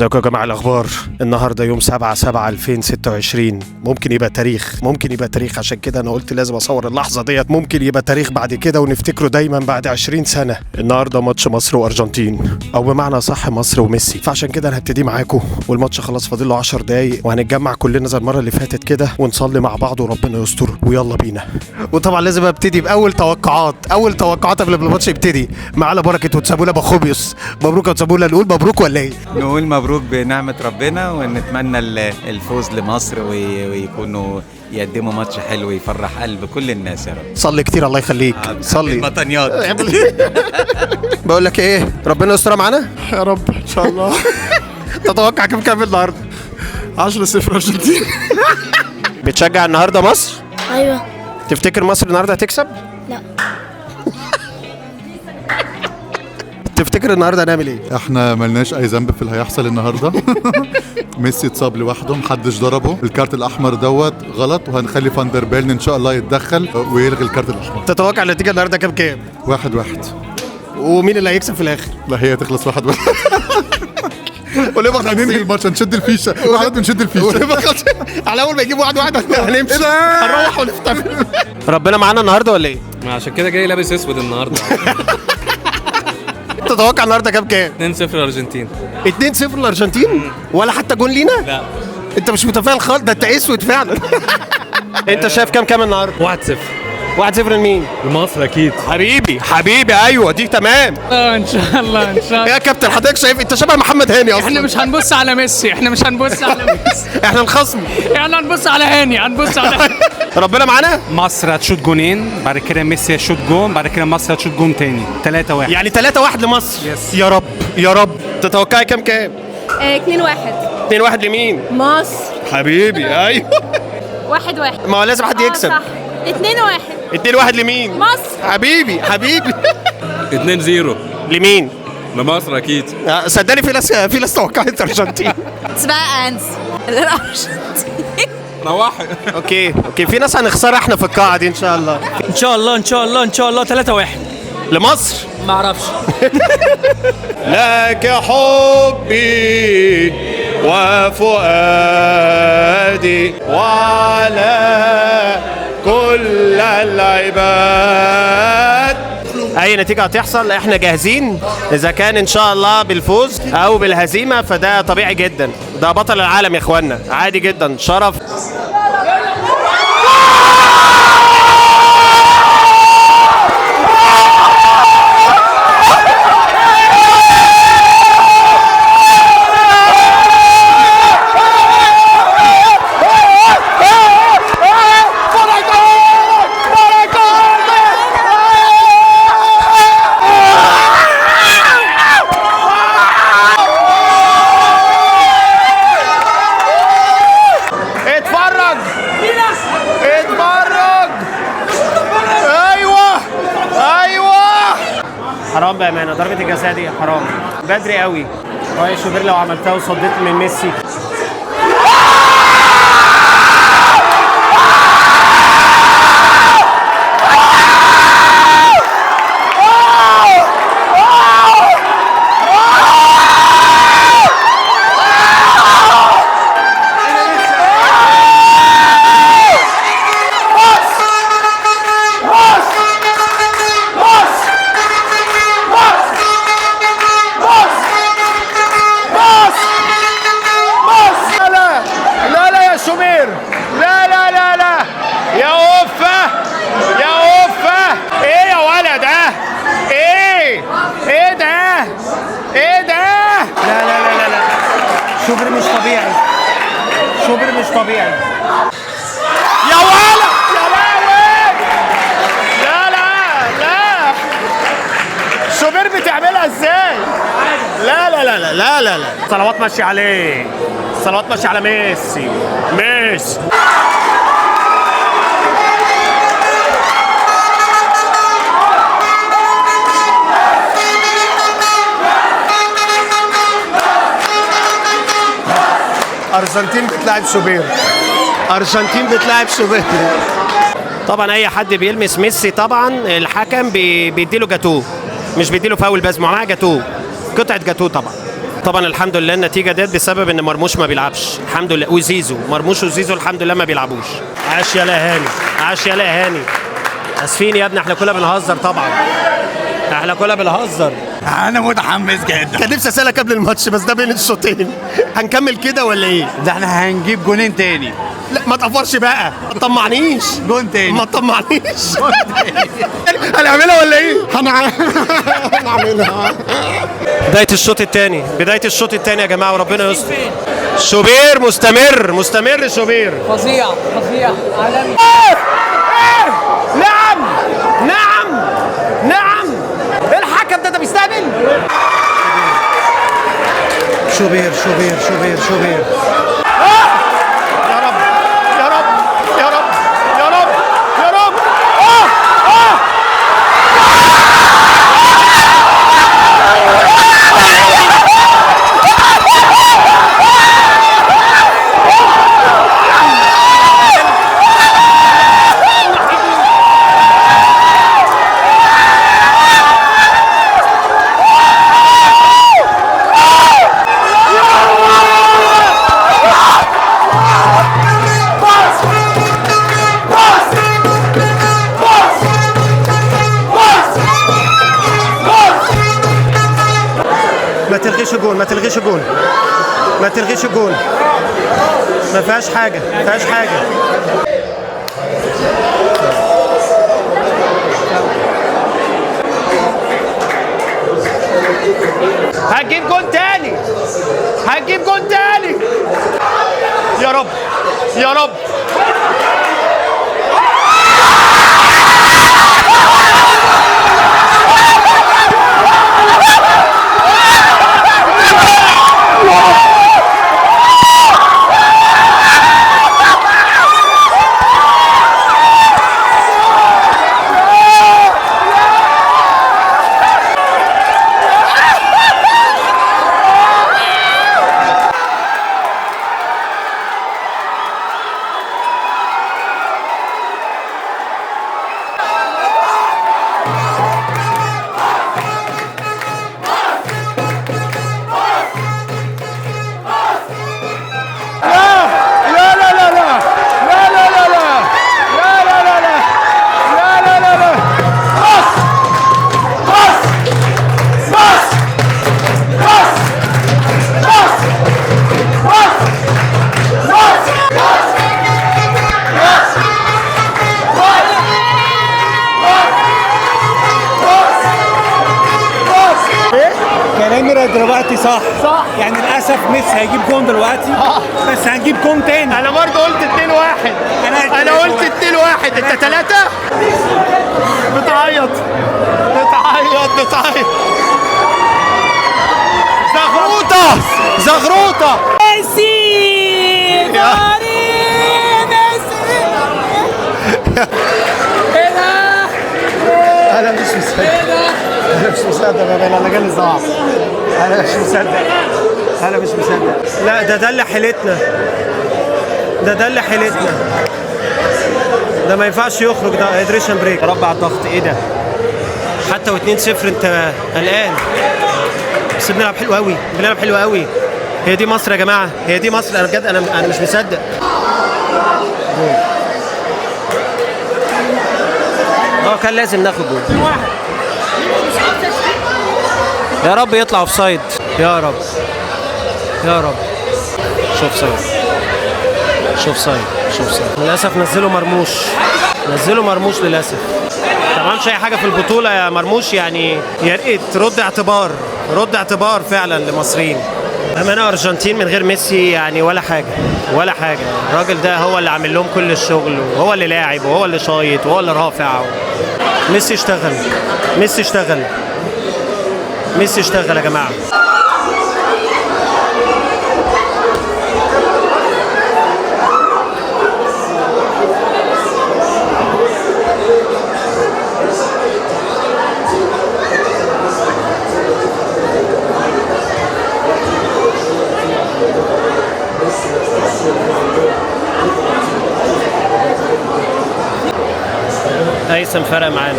ازيكم يا جماعة الأخبار؟ النهاردة يوم 7/7/2026. ممكن يبقى تاريخ، عشان كده أنا قلت لازم أصور اللحظة ديت. ممكن يبقى تاريخ بعد كده ونفتكره دايما بعد 20 سنة. النهاردة ماتش مصر وأرجنتين، أو بمعنى صح مصر وميسي، فعشان كده أنا هبتدي معاكم، والماتش خلاص فاضل له 10 دقايق وهنتجمع كلنا زي المرة اللي فاتت كده ونصلي مع بعض وربنا يستر ويلا بينا. وطبعا لازم ابتدي بأول توقعات قبل ما الماتش يبتدي. معانا بركة وتسابولا بخوبيوس. مبروك يا وتسابولا، نقول مبروك ولا إيه؟ نقول مبروك بنعمة ربنا ونتمنى الفوز لمصر ويكونوا يقدموا ماتش حلو يفرح قلب كل الناس يا رب. صلي كتير الله يخليك. صلي المطنيات. بقول لك ايه، ربنا يستر معانا يا رب ان شاء الله. تتوقع كم كام النهارده؟ 10-0 ارجنتين. بتشجع النهارده مصر؟ ايوه. تفتكر مصر النهارده هتكسب؟ لا. تفتكر النهارده هنعمل ايه؟ احنا ملناش اي ذنب في اللي هيحصل النهارده. ميسي اتصاب لوحده، محدش ضربه، الكارت الاحمر دوت غلط، وهنخلي فاندر بيلن ان شاء الله يتدخل ويلغي الكارت الاحمر. تتوقع النتيجه النهارده كام كام؟ 1-1. ومين اللي هيكسب في الاخر؟ لا هي تخلص 1-1. وليه ما هننهي الماتش، هنشد الفيشه، واحد بنشد الفيشه. على اول ما يجيب واحد هنمشي، هنروح ونحتفل. ربنا معانا النهارده ولا ايه؟ عشان كده جاي لابس اسود النهارده. تتوقع النهارده كام كام؟ 2-0 الارجنتين. 2-0 الارجنتين؟ ولا حتى جون لينا؟ لا انت مش متفائل خالص، ده انت اسود فعلا. انت شايف كام النهارده؟ 1-0 1-0 لمين؟ لمصر اكيد. حبيبي ايوه دي تمام. ان شاء الله يا كابتن حضرتك شايف انت شبه محمد هاني اصلا. احنا مش هنبص على ميسي، احنا الخصم. احنا هنبص على هاني. ربنا معانا. مصر هتشوط جونين، بعد كده ميسي هتشوط جون، بعد كده مصر هتشوط جون تاني. 3-1 يعني 3-1 لمصر. يس. يا رب. تتوقعي كام 2-1 2-1 لمين؟ مصر. حبيبي ايوه. 1-1 ما هو لازم حد يكسب. صح. 2-1 2-1 لمين؟ مصر. حبيبي 2-0 لمين؟ لمصر اكيد. صدقني في ناس توقعت ارجنتين. تبقى انس الارجنتين. نواحي. اوكي في ناس هنخسرها احنا في القاعه دي ان شاء الله. ان شاء الله 3-1 لمصر. ما اعرفش. لك حبي وفؤادي وعلى كل العباد. اي نتيجة هتحصل احنا جاهزين، اذا كان ان شاء الله بالفوز او بالهزيمة فده طبيعي جدا، ده بطل العالم يا اخوانا، عادي جدا، شرف. حرام بأمانة، ضربة الجزاء دي حرام بدري قوي. راي شوبير لو عملتها وصديت من ميسي. شوبير مش طبيعي. يا ولا يا لا شوبير بتعملها ازاي؟ لا صلوات ماشي عليه، صلوات ماشي على ميسي. ارجنتين بتلعب شوبير. طبعا اي حد بيلمس ميسي طبعا الحكم بيديله جاتوه، مش بيديله فاول بس، معاه جاتوه، قطعه جاتوه طبعا. طبعا الحمد لله النتيجه ديت بسبب ان مرموش ما بيلعبش، الحمد لله، وزيزو، مرموش وزيزو الحمد لله ما بيلعبوش. عاش يا هاني، عاش يا هاني. اسفين يا ابني، احنا كلنا بنهزر طبعا، احنا كلنا بنهزر. انا متحمس جدا. كان نفسي اسالك قبل الماتش بس ده بين الشوطين. هنكمل كده ولا ايه؟ ده احنا هنجيب جونين تاني. لا ما تقفرش بقى، ما تطمعنيش. جون تاني. ما تطمعنيش. هنعملها ولا ايه؟ هنعملها. بداية الشوط الثاني، بداية الشوط الثاني يا جماعة وربنا يستر. شوبير مستمر شوبير. فظيع فظيع عالمي. نعم الحكم ده بيستقبل. شوبير. يا رب. ما تلغيش الجول. ما فيهاش حاجة. هتجيب جول تاني. يا رب. كلامي دلوقتي صح. يعني للاسف ميسي هيجيب جون دلوقتي بس هنجيب جون تاني. انا برضه قلت 2-1. انا قلت 2-1. انت 3. بتعيط. زغروطة. ميسي. انا مش مصدق يا بابا، انا جالي صعب. انا مش مصدق. لا ده اللي حيلتنا. ده ما ينفعش يخرج، ده هيدريشن بريك. ربع الضغط ايه ده؟ حتى و2-0 انت قلقان. بس بنلعب حلو قوي. هي دي مصر يا جماعه، انا بجد انا مش مصدق. كان لازم ناخد جول. يا رب يطلع اوف سايد. يا رب. شوف سايد. للاسف نزلوا مرموش للاسف. ما عملش اي حاجه في البطوله يا مرموش، يعني يا ريت رد اعتبار فعلا للمصريين. أمانة أرجنتين من غير ميسي يعني ولا حاجة. الراجل ده هو اللي عامل لهم كل الشغل، وهو اللي لاعب، وهو اللي شايط، وهو اللي رافع. ميسي اشتغل يا جماعة. هيثم فرق معانا،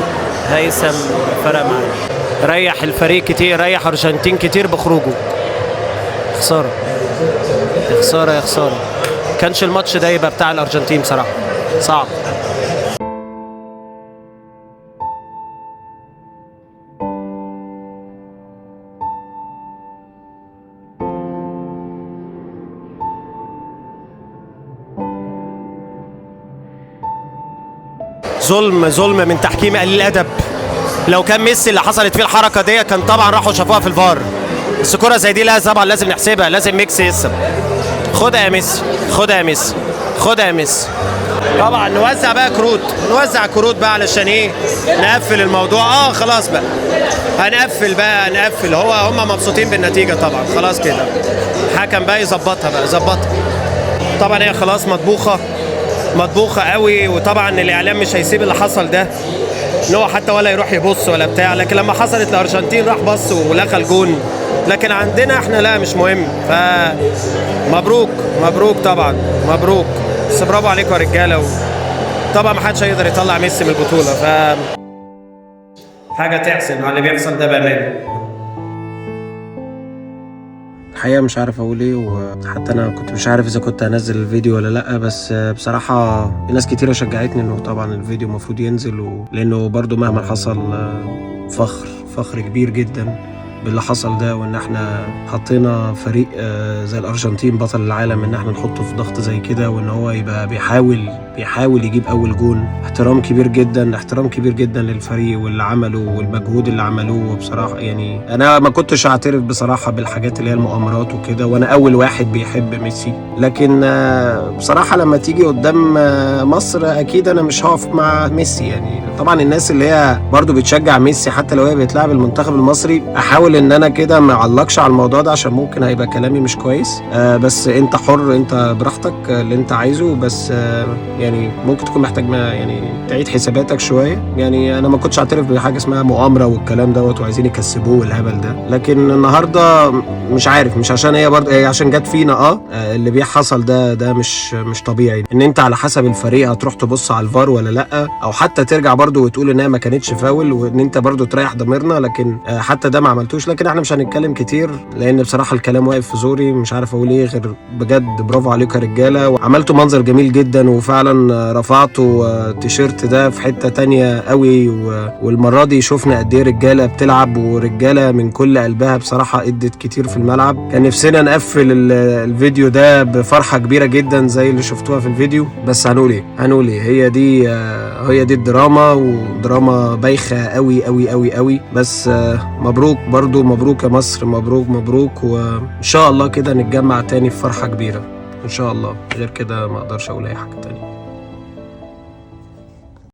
ريح الفريق كتير، ريح أرجنتين كتير بخروجه. خساره يا خساره يا خساره. كانش الماتش ده يبقى بتاع الارجنتين بصراحه، صعب. ظلم من تحكيم قليل الادب. لو كان ميسي اللي حصلت فيه الحركه دي كان طبعا راحوا شافوها في الفار. بس كرة زي دي لا طبعا لازم نحسبها، لازم ميسي يكسب. خدها يا ميسي، خدها يا ميسي، خدها يا ميسي. طبعا نوزع بقى كروت، نوزع كروت بقى علشان ايه؟ نقفل الموضوع. خلاص بقى هنقفل بقى، هنقفل. هم مبسوطين بالنتيجه طبعا، خلاص كده. الحكم بقى يظبطها بقى، يظبطها. طبعا هي خلاص مطبوخه قوي. وطبعا الاعلام مش هيسيب اللي حصل ده ان هو حتى ولا يروح يبص ولا بتاع. لكن لما حصلت الارجنتين راح بص ولغى الجون. لكن عندنا احنا لا، مش مهم. مبروك طبعا، مبروك. بس برافو عليكم يا رجاله. طبعا ما حدش هيقدر يطلع ميسي من البطوله. حاجه تحزن على اللي بيحصل ده بامانه. الحقيقة مش عارف أقول إيه، وحتى أنا كنت مش عارف إذا كنت هنزل الفيديو ولا لأ. بس بصراحة ناس كتيرة شجعتني إنه طبعا الفيديو المفروض ينزل، لأنه برضو مهما حصل فخر كبير جدا باللي حصل ده. وإن إحنا حطينا فريق زي الأرجنتين بطل العالم إن إحنا نحطه في ضغط زي كده، وإن هو يبقى بيحاول يجيب أول جون. احترام كبير جدا للفريق واللي عمله والمجهود اللي عملوه. بصراحة يعني أنا ما كنتش أعترف بصراحة بالحاجات اللي هي المؤامرات وكده، وأنا أول واحد بيحب ميسي. لكن بصراحة لما تيجي قدام مصر أكيد أنا مش هقف مع ميسي. يعني طبعا الناس اللي هي برضو بتشجع ميسي حتى لو هي بتلعب المنتخب المصري، أحاول إن أنا كده ما أعلقش على الموضوع ده عشان ممكن هيبقى كلامي مش كويس. بس أنت حر، أنت براحتك اللي أنت عايزه. بس يعني ممكن تكون محتاج يعني تعيد حساباتك شويه. يعني انا ما كنتش اعترف بحاجه اسمها مؤامره والكلام دوت وعايزين يكسبوه والهبل ده. لكن النهارده مش عارف، مش عشان هي برضه هي عشان جت فينا. اللي بيحصل ده مش طبيعي. ان انت على حسب الفريق هتروح تبص على الفار ولا لا، او حتى ترجع برضه وتقول انها ما كانتش فاول، وان انت برضه تريح ضميرنا. لكن حتى ده ما عملتوش. لكن احنا مش هنتكلم كتير لان بصراحه الكلام واقف في زوري. مش عارف اقول ايه غير بجد برافو عليكم يا رجاله، وعملتوا منظر جميل جدا. وفعلا رفعتوا التيشيرت ده في حته تانية قوي. والمره دي شفنا قد ايه رجاله بتلعب، ورجاله من كل قلبها بصراحه ادت كتير في الملعب. كان نفسنا نقفل الفيديو ده بفرحه كبيره جدا زي اللي شفتوها في الفيديو. بس هنقول ايه، هي دي الدراما، ودراما بايخه قوي قوي قوي قوي. بس مبروك برضو، مبروك يا مصر، مبروك. وان شاء الله كده نتجمع تاني في فرحه كبيره ان شاء الله. غير كده ما اقدرش اقول اي حاجه تانية.